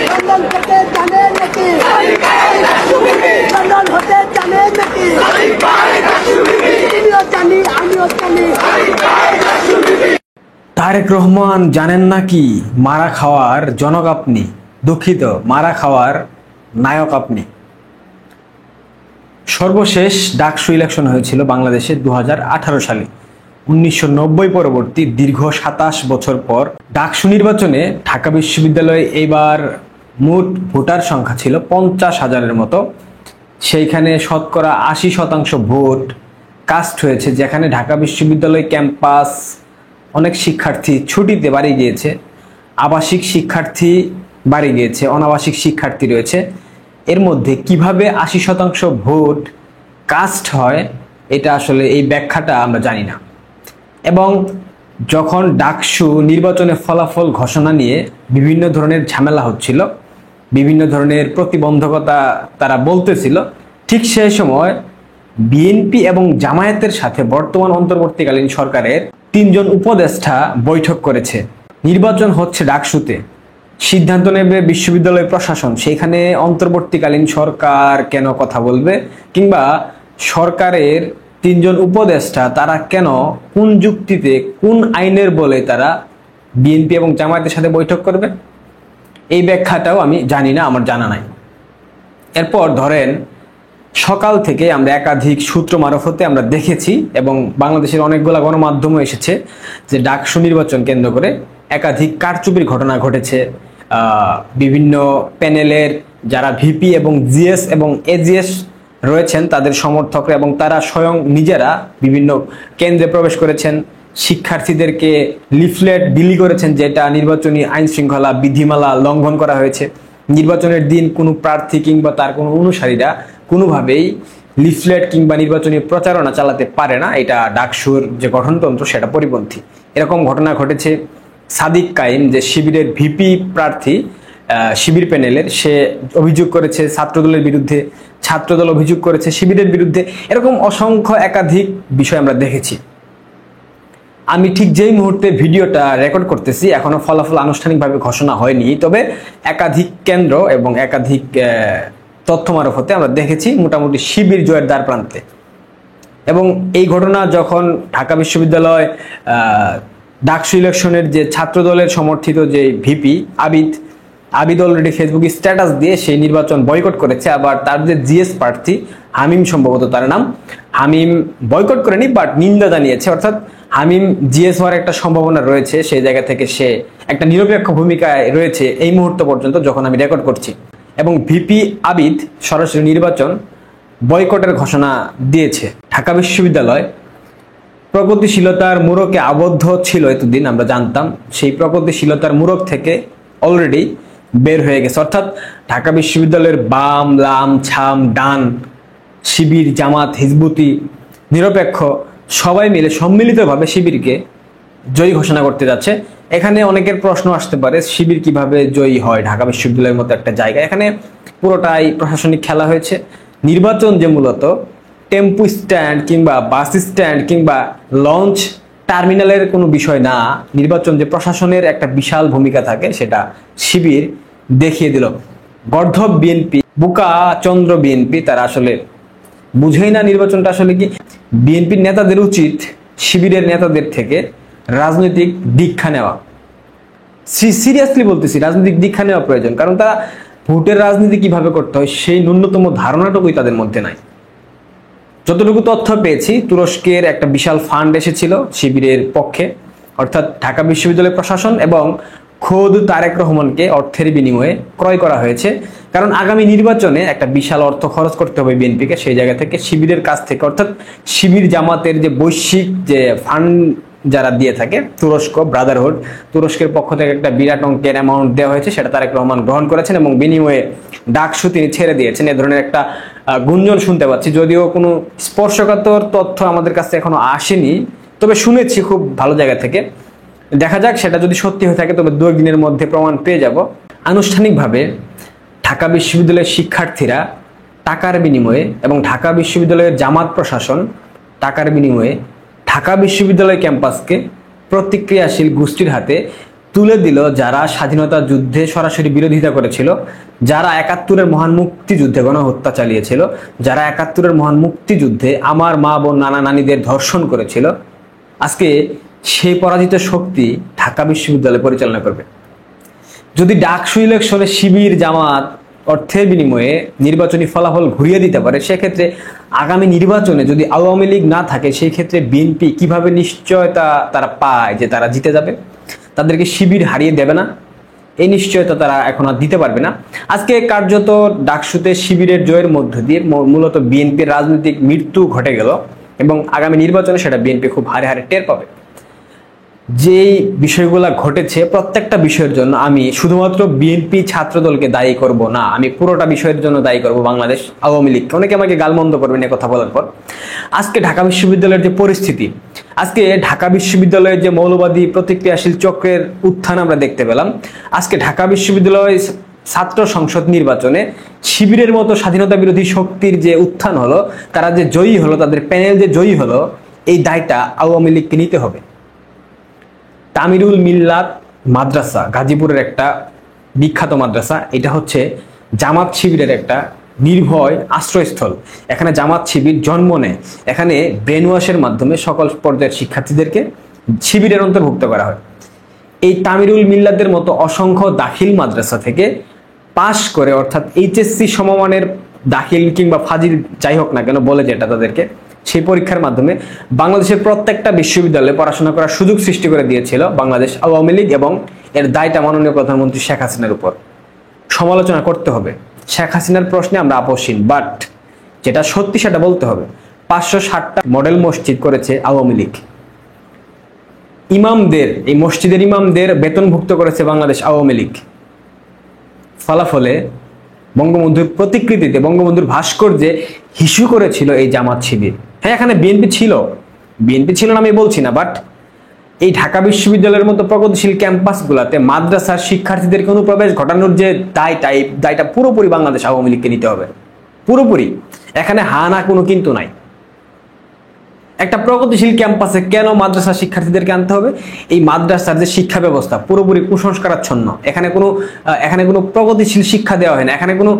London থেকে জানে নাকি লন্ডন হতে জানে নাকি আমিও জানি আমিও জানি। তারেক রহমান জানেন নাকি মারা খাওয়ার জনক আপনি, দুঃখিত মারা খাওয়ার নায়ক আপনি। সর্বশেষ ডাকসু ইলেকশন হয়েছিল বাংলাদেশে 2018 সালে। 1990 পরবর্তী দীর্ঘ 27 বছর পর ডাকসু নির্বাচনে ঢাকা বিশ্ববিদ্যালয়ে এইবার মোট ভোটার সংখ্যা ছিল 50,000-এর মতো। সেইখানে শতকরা 80% ভোট কাস্ট হয়েছে, যেখানে ঢাকা বিশ্ববিদ্যালয় ক্যাম্পাস অনেক শিক্ষার্থী ছুটিতে বাড়ি গিয়েছে, আবাসিক শিক্ষার্থী বাড়ি গিয়েছে, অনাবাসিক শিক্ষার্থী রয়েছে। এর মধ্যে কিভাবে 80% ভোট কাস্ট হয় এটা আসলে এই ব্যাখ্যাটা আমরা জানি না। এবং যখন ডাকসু নির্বাচনে ফলাফল ঘোষণা নিয়ে বিভিন্ন ধরনের ঝামেলা হচ্ছিল, বিভিন্ন ধরনের প্রতিবন্ধকতা তারা বলতেছিল, ঠিক সেই সময় বিএনপি এবং জামায়াতের সাথে বর্তমান অন্তর্বর্তীকালীন সরকারের 3 জন উপদেষ্টা বৈঠক করেছে। নির্বাচন হচ্ছে ডাকসুতে, সিদ্ধান্ত নেবে বিশ্ববিদ্যালয় প্রশাসন, সেখানে অন্তর্বর্তীকালীন সরকার কেন কথা বলবে, কিংবা সরকারের 3 জন উপদেষ্টা তারা কেন, কোন যুক্তিতে, কোন আইনের বলে তারা বিএনপি এবং জামায়াতের সাথে বৈঠক করবে, এই ব্যাখ্যাটাও আমি জানি না, আমার জানা নাই। এরপর ধরেন সকাল থেকে আমরা একাধিক সূত্র মারফতে আমরা দেখেছি এবং বাংলাদেশের অনেকগুলো গণমাধ্যমও এসেছে যে ডাকসু নির্বাচন কেন্দ্র করে একাধিক কারচুপির ঘটনা ঘটেছে। বিভিন্ন প্যানেলের যারা ভিপি এবং জিএস এবং এজিএস রয়েছেন তাদের সমর্থকরা এবং তারা স্বয়ং নিজেরা বিভিন্ন কেন্দ্রে প্রবেশ করেছেন, শিক্ষার্থীদেরকে লিফলেট বিলি করেছেন, যেটা নির্বাচনী আইন শৃঙ্খলা বিধিমালা লঙ্ঘন করা হয়েছে। নির্বাচনের দিন কোনো প্রার্থী কিংবা তার কোনো অনুসারীরা কোনোভাবেই লিফলেট কিংবা নির্বাচনী প্রচারণা চালাতে পারে না, এটা ডাকসুর যে গঠনতন্ত্র সেটা পরিপন্থী। এরকম ঘটনা ঘটেছে। সাদিক কাইম যে শিবিরের ভিপি প্রার্থী, শিবির প্যানেলের, সে অভিযোগ করেছে ছাত্রদলের বিরুদ্ধে, ছাত্রদল অভিযোগ করেছে শিবিরের বিরুদ্ধে। এরকম অসংখ্য একাধিক বিষয় আমরা দেখেছি। আমি ঠিক যেই মুহূর্তে ভিডিওটা রেকর্ড করতেছি এখনো ফলাফল আনুষ্ঠানিকভাবে ঘোষণা হয়নি, তবে একাধিক কেন্দ্র এবং একাধিক তথ্য মারফতে আমরা দেখেছি মোটামুটি শিবির জয়ের দ্বার প্রান্তে। এবং এই ঘটনা যখন ঢাকা বিশ্ববিদ্যালয় ডাকসু ইলেকশনের যে ছাত্রদলের সমর্থিত যে ভিপি আবিদ অলরেডি ফেসবুকে স্ট্যাটাস দিয়ে সেই নির্বাচন বয়কট করেছে। আবার তার যে জিএস প্রার্থী হামিম, সম্ভবত তার নাম, হামিম বয়কট করেনি বাট নিন্দা জানিয়েছে। অর্থাৎ হামিম জিএস হওয়ার একটা সম্ভাবনা রয়েছে, সেই জায়গা থেকে সে একটা নিরপেক্ষ ভূমিকায় রয়েছে এই মুহূর্ত পর্যন্ত যখন আমি রেকর্ড করছি। এবং ভিপি আবিদ সরাসরি নির্বাচন বয়কটের ঘোষণা দিয়েছে। ঢাকা বিশ্ববিদ্যালয় প্রগতিশীলতার মোড়কে আবদ্ধ ছিল এতদিন, আমরা জানতাম। সেই প্রগতিশীলতার মোড়ক থেকে অলরেডি বের হয়ে গেছে। অর্থাৎ ঢাকা বিশ্ববিদ্যালয়ের বাম, লাম, ছাম, ডান, শিবির, জামাত, হিজবুতি, নিরপেক্ষ সবাই মিলে সম্মিলিতভাবে শিবিরকে জয়ী ঘোষণা করতে যাচ্ছে। এখানে অনেকের প্রশ্ন আসতে পারে, শিবির কিভাবে জয়ী হয় ঢাকা বিশ্ববিদ্যালয়ের মতো একটা জায়গা? এখানে পুরোটাই প্রশাসনিক খেলা হয়েছে। নির্বাচন যে মূলত টেম্পো স্ট্যান্ড কিংবা বাস স্ট্যান্ড কিংবা লঞ্চ টার্মিনালের কোনো বিষয় না, নির্বাচন যে প্রশাসনের একটা বিশাল ভূমিকা থাকে সেটা শিবির দেখিয়ে দিল। গর্ধব বিএনপি, বুকা চন্দ্র বিএনপি, তারা আসলে বুঝেই না নির্বাচনটা আসলে কি। বিএনপির নেতাদের উচিত শিবিরের নেতাদের থেকে রাজনৈতিক দীক্ষা নেওয়া। সিরিয়াসলি বলতেছি, রাজনৈতিক দীক্ষা নেওয়া প্রয়োজন, কারণ তারা ভোটের রাজনীতি কিভাবে করতে হয় সেই ন্যূনতম ধারণাটুকুই তাদের মধ্যে নাই। যতটুকু তথ্য পেয়েছি, তুরস্কের একটা বিশাল ফান্ড এসেছিল শিবিরের পক্ষে, অর্থাৎ ঢাকা বিশ্ববিদ্যালয় প্রশাসন এবং খোদ তারেক রহমানকে অর্থের বিনিময়ে ক্রয় করা হয়েছে। কারণ আগামী নির্বাচনে একটা বিশাল অর্থ খরচ করতে হবে বিএনপিকে, সেই জায়গা থেকে শিবিরের কাছ থেকে, অর্থাৎ শিবির জামাতের যে বৈশ্বিক যে ফান্ড যারা দিয়ে থাকে, তুরস্ক ব্রাদারহুড, তুরস্কের পক্ষ থেকে একটা বিরাট অঙ্কের অ্যামাউন্ট দেওয়া হয়েছে, সেটা তারেক রহমান গ্রহণ করেছেন এবং বিনিময়ে ডাকসু তিনি ছেড়ে দিয়েছেন। এ ধরনের একটা গুঞ্জন শুনতে পাচ্ছি, যদিও কোনো স্পর্শকাতর তথ্য আমাদের কাছে এখনো আসেনি, তবে শুনেছি খুব ভালো জায়গা থেকে। দেখা যাক সেটা যদি সত্যি হয়ে থাকে, তবে 2 দিনের মধ্যে প্রমাণ পেয়ে যাব। আনুষ্ঠানিকভাবে ঢাকা বিশ্ববিদ্যালয়ের শিক্ষার্থীরা টাকার বিনিময়ে এবং ঢাকা বিশ্ববিদ্যালয়ের জামাত প্রশাসন টাকার বিনিময়ে ঢাকা বিশ্ববিদ্যালয় ক্যাম্পাসকে প্রতিক্রিয়াশীল গোষ্ঠীর হাতে তুলে দিল যারা স্বাধীনতা যুদ্ধে সরাসরি বিরোধিতা করেছিল, যারা ৭১-এর মহান মুক্তিযুদ্ধে গণহত্যা চালিয়েছিল, যারা ৭১-এর মহান মুক্তিযুদ্ধে আমার মা বোন নানা নানিদের ধর্ষণ করেছিল, আজকে সেই পরাজিত শক্তি ঢাকা বিশ্ববিদ্যালয় পরিচালনা করবে। যদি ডাকসু ইলেকশনে শিবির জামাত অর্থের বিনিময়ে নির্বাচনী ফলাফল ঘুরিয়ে দিতে পারে, সেক্ষেত্রে আগামী নির্বাচনে যদি আওয়ামী লীগ না থাকে, সেই ক্ষেত্রে বিএনপি কিভাবে নিশ্চয়তা তারা পায় যে তারা জিতে যাবে? তাদেরকে শিবির হারিয়ে দেবে না, এই নিশ্চয়তা তারা এখন আর দিতে পারবে না। আজকে কার্যত ডাকসুতে শিবিরের জয়ের মধ্য দিয়ে মূলত বিএনপির রাজনৈতিক মৃত্যু ঘটে গেল এবং আগামী নির্বাচনে সেটা বিএনপি খুব হারে হারে টের পাবে। যেই বিষয়গুলো ঘটেছে প্রত্যেকটা বিষয়ের জন্য আমি শুধুমাত্র বিএনপি ছাত্রদলকে দায়ী করব না, আমি পুরোটা বিষয়ের জন্য দায়ী করব বাংলাদেশ আওয়ামী লীগ। অনেকে আমাকে গালমন্দ করবেন এই কথা বলার পর। আজকে ঢাকা বিশ্ববিদ্যালয়ের যে পরিস্থিতি, আজকে ঢাকা বিশ্ববিদ্যালয়ের যে মৌলবাদী প্রতিক্রিয়াশীল চক্রের উত্থান আমরা দেখতে পেলাম, আজকে ঢাকা বিশ্ববিদ্যালয় ছাত্র সংসদ নির্বাচনে শিবিরের মতো স্বাধীনতা বিরোধী শক্তির যে উত্থান হলো, তারা যে জয়ী হলো, তাদের প্যানেল যে জয়ী হলো, এই দায়টা আওয়ামী লীগকে নিতে হবে। তামিরুল মিল্লাত মাদ্রাসা গাজীপুরের একটা বিখ্যাত মাদ্রাসা, এটা হচ্ছে জামাত শিবিরের একটা নির্ভয় আশ্রয়স্থল। এখানে জামাত শিবির জন্ম নেয়, এখানে ব্রেন ওয়াশের মাধ্যমে সকল পর্যায়ের শিক্ষার্থীদেরকে শিবিরের অন্তর্ভুক্ত করা হয়। এই তামিরুল মিল্লাতের মতো অসংখ্য দাখিল মাদ্রাসা থেকে পাশ করে, অর্থাৎ এইচএসসি সমমানের দাখিল কিংবা ফাজিল যাই হোক না কেন বলে যেটা তাদেরকে, সেই পরীক্ষার মাধ্যমে বাংলাদেশের প্রত্যেকটা বিশ্ববিদ্যালয়ে পড়াশোনা করার সুযোগ সৃষ্টি করে দিয়েছিল বাংলাদেশ আওয়ামী লীগ, এবং এর দায়টা মাননীয় প্রধানমন্ত্রী শেখ হাসিনার উপর। সমালোচনা করতে হবে, শেখ হাসিনার প্রশ্নে আমরা আপোষহীন, বাট যেটা সত্যি সেটা বলতে হবে। 560টা মডেল মসজিদ করেছে আওয়ামী লীগ, ইমামদের, এই মসজিদের ইমামদের বেতনভুক্ত করেছে বাংলাদেশ আওয়ামী লীগ। ফলাফলে বঙ্গবন্ধুর প্রতিকৃতিতে, বঙ্গবন্ধুর ভাস্কর্যে হিসু করেছিল এই জামাত শিবির। হ্যাঁ, এখানে বিএনপি ছিল না আমি বলছি না, বাট এই ঢাকা বিশ্ববিদ্যালয়ের মতো প্রগতিশীল ক্যাম্পাসগুলোতে মাদ্রাসার শিক্ষার্থীদেরকে অনুপ্রবেশ ঘটানোর যে দায়টা, এই দায়টা পুরোপুরি বাংলাদেশ আওয়ামী লীগকে নিতে হবে, পুরোপুরি। এখানে হা না কোনো কিন্তু নাই। একটা প্রগতিশীল ক্যাম্পাসে কেন মাদ্রাসা শিক্ষার্থীদেরকে আনতে হবে? এই মাদ্রাসার যে শিক্ষা ব্যবস্থা পুরোপুরি কুসংস্কারাচ্ছন্ন। এখানে কোনো প্রগতিশীল শিক্ষা দেওয়া হয় না, এখানে কোনো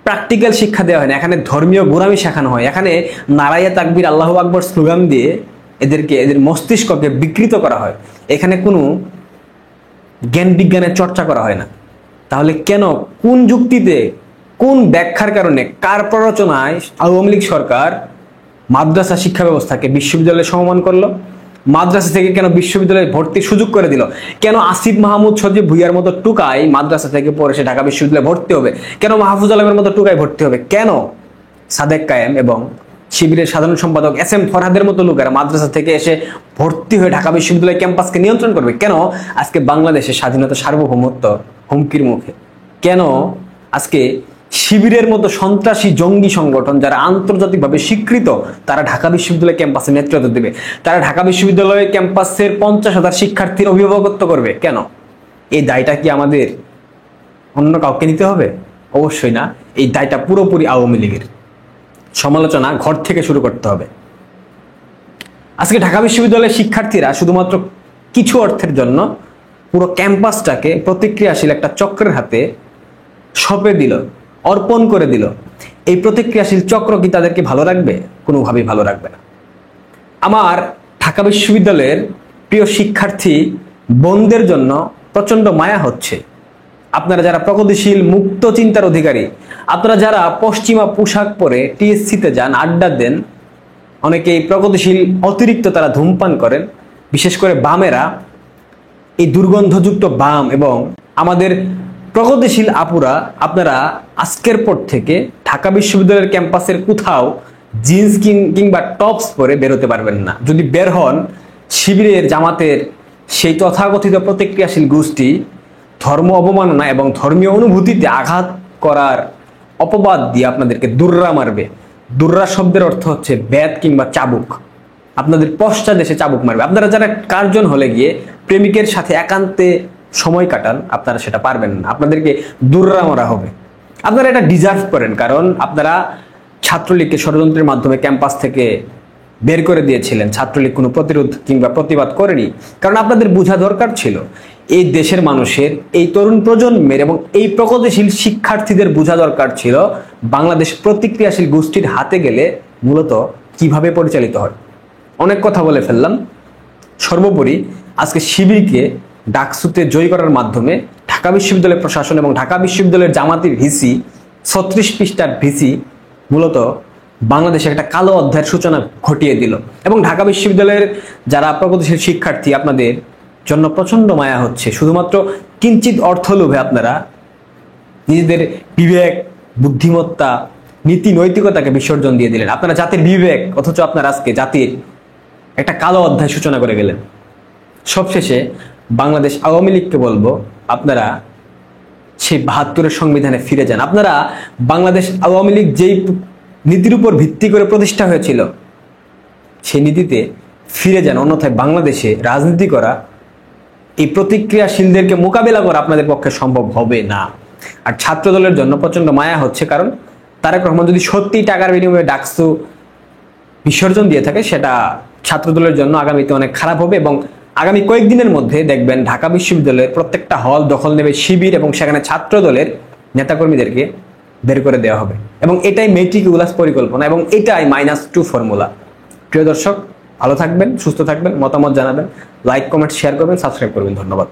প্র্যাকটিক্যাল শিক্ষা দেওয়া হয় না, এখানে ধর্মীয় গোঁড়ামি শেখানো হয়, এখানে নারায়ে তাকবীর আল্লাহু আকবার স্লোগান দিয়ে এদের মস্তিষ্ককে বিকৃত করা হয়, এখানে কোনো জ্ঞান বিজ্ঞানের চর্চা করা হয় না। তাহলে কেন, কোন যুক্তিতে, কোন ব্যাখ্যার কারণে, কার প্ররোচনায় আওয়ামী লীগ সরকার মাদ্রাসা শিক্ষা ব্যবস্থাকে বিশ্ববিদ্যালয়ে সমমান করলো? মাদ্রাসা থেকে কেন বিশ্ববিদ্যালয়ে ভর্তির সুযোগ করে দিল? কেন আসিফ মাহমুদ সজীব ভুইয়ার মতো টুকাই মাদ্রাসা থেকে পড়ে সে ঢাকা বিশ্ববিদ্যালয়ে ভর্তি হবে? কেন মাহফুজ আলমের মতো টুকাই ভর্তি হবে? কেন সাদেক কায়েম এবং শিবিরের সাধারণ সম্পাদক SM ফরহাদের মতো লোকেরা মাদ্রাসা থেকে এসে ভর্তি হয়ে ঢাকা বিশ্ববিদ্যালয় ক্যাম্পাসকে নিয়ন্ত্রণ করবে? কেন আজকে বাংলাদেশের স্বাধীনতা সার্বভৌমত্ব হুমকির মুখে? কেন আজকে শিবিরের মতো সন্ত্রাসী জঙ্গি সংগঠন যারা আন্তর্জাতিকভাবে স্বীকৃত, তারা ঢাকা বিশ্ববিদ্যালয় ক্যাম্পাসে নেতৃত্ব দেবে? তারা ঢাকা বিশ্ববিদ্যালয় ক্যাম্পাসের 50,000 শিক্ষার্থীর অভিভাবকত্ব করবে? কেন? এই দায়টা কি আমাদের অন্য কাউকে নিতে হবে? অবশ্যই না, এই দায়টা পুরোপুরি আওয়ামী লীগের। সমালোচনা ঘর থেকে শুরু করতে হবে। আজকে ঢাকা বিশ্ববিদ্যালয়ের শিক্ষার্থীরা শুধুমাত্র কিছু অর্থের জন্য পুরো ক্যাম্পাসটাকে প্রতিক্রিয়াশীল একটা চক্রের হাতে সঁপে দিল, অর্পণ করে দিল। এই প্রতিক্রিয়াশীল চক্র কি তাদেরকে ভালো রাখবে? কোনোভাবেই ভালো রাখবে না। আমার ঢাকা বিশ্ববিদ্যালয়ের প্রিয় শিক্ষার্থী বোনদের জন্য প্রচন্ড মায়া হচ্ছে। আপনারা যারা প্রগতিশীল মুক্ত চিন্তার অধিকারী, আপনারা যারা পশ্চিমা পোশাক পরে টিএসসিতে যান, আড্ডা দেন, অনেকেই প্রগতিশীল অতিরিক্ত তারা ধূমপান করেন, বিশেষ করে বামেরা, এই দুর্গন্ধযুক্ত বাম এবং আমাদের প্রগতিশীল আপুরা, আপনারা আজকের পর থেকে ঢাকা বিশ্ববিদ্যালয়ের ক্যাম্পাসের কোথাও জিন্স কিংবা টপস পরে বেরোতে পারবেন না। যদি বের হন, শিবিরের জামাতের সেই তথাকথিত প্রতিক্রিয়াশীল গোষ্ঠী ধর্ম অবমাননা এবং ধর্মীয় অনুভূতিতে আঘাত করার অপবাদ দিয়ে আপনাদেরকে দুর্রা মারবে। দুর্রা শব্দের অর্থ হচ্ছে বেত কিংবা চাবুক। আপনাদের পশ্চাদেশে চাবুক মারবে। আপনারা যারা কার্জন হলে গিয়ে প্রেমিকের সাথে একান্তে সময় কাটান, আপনারা সেটা পারবেন না, আপনাদেরকে দুর্রা মারা হবে। আপনারা এটা ডিজার্ভ করেন, কারণ আপনারা ছাত্রলীগকে ষড়যন্ত্রের মাধ্যমে ক্যাম্পাস থেকে বের করে দিয়েছিলেন। ছাত্রলীগ কোনো প্রতিরোধ কিংবা প্রতিবাদ করেনি, কারণ আপনাদের বোঝা দরকার ছিল এই দেশের মানুষের, এই তরুণ প্রজন্মের এবং এই প্রগতিশীল শিক্ষার্থীদের বোঝা দরকার ছিল বাংলাদেশ প্রতিক্রিয়াশীল গোষ্ঠীর হাতে গেলে মূলত কিভাবে পরিচালিত হয়। অনেক কথা বলে ফেললাম। সর্বোপরি আজকে শিবিরকে ডাকসুতে জয় করার মাধ্যমে ঢাকা বিশ্ববিদ্যালয়ের প্রশাসন এবং ঢাকা বিশ্ববিদ্যালয়ের জামাতির ভিসি 36 পৃষ্ঠার ভিসি মূলত বাংলাদেশে একটা কালো অধ্যায়ের সূচনা ঘটিয়ে দিল। এবং ঢাকা বিশ্ববিদ্যালয়ের যারা প্রগতিশীল শিক্ষার্থী, আপনাদের জন্য প্রচন্ড মায়া হচ্ছে। শুধুমাত্র কিঞ্চিত অর্থ লোভে আপনারা নিজেদের বিবেক, বুদ্ধিমত্তা, নীতি নৈতিকতাকে বিসর্জন দিয়ে দিলেন। আপনারা জাতির বিবেক, অথচ আপনারা আজকে জাতির একটা কালো অধ্যায় সূচনা করে গেলেন। সবশেষে বাংলাদেশ আওয়ামী লীগকে বলবো, আপনারা সেই 72-এর সংবিধানে ফিরে যান। আপনারা বাংলাদেশ আওয়ামী লীগ যেই নীতির উপর ভিত্তি করে প্রতিষ্ঠা হয়েছিল সেই নীতিতে ফিরে যান, অন্যথায় বাংলাদেশে রাজনীতি করা, এই প্রতিক্রিয়াশীলদেরকে মোকাবেলা করা আপনাদের পক্ষে সম্ভব হবে না। আর ছাত্র দলের জন্য প্রচন্ড মায়া হচ্ছে, কারণ তারেক রহমান যদি সত্যি টাকার বিনিময়ে ডাকসু বিসর্জন দিয়ে থাকে, সেটা ছাত্র দলের জন্য আগামীতে অনেক খারাপ হবে। এবং আগামী কয়েকদিনের মধ্যে দেখবেন ঢাকা বিশ্ববিদ্যালয়ের প্রত্যেকটা হল দখল নেবে শিবির, এবং সেখানে ছাত্র দলের নেতাকর্মীদেরকে বের করে দেওয়া হবে। এবং এটাই মেটিকুলাস পরিকল্পনা, এবং এটাই -2 ফর্মুলা। প্রিয় দর্শক, ভালো থাকবেন, সুস্থ থাকবেন, মতামত জানাবেন, লাইক, কমেন্ট, শেয়ার করবেন, সাবস্ক্রাইব করবেন। ধন্যবাদ।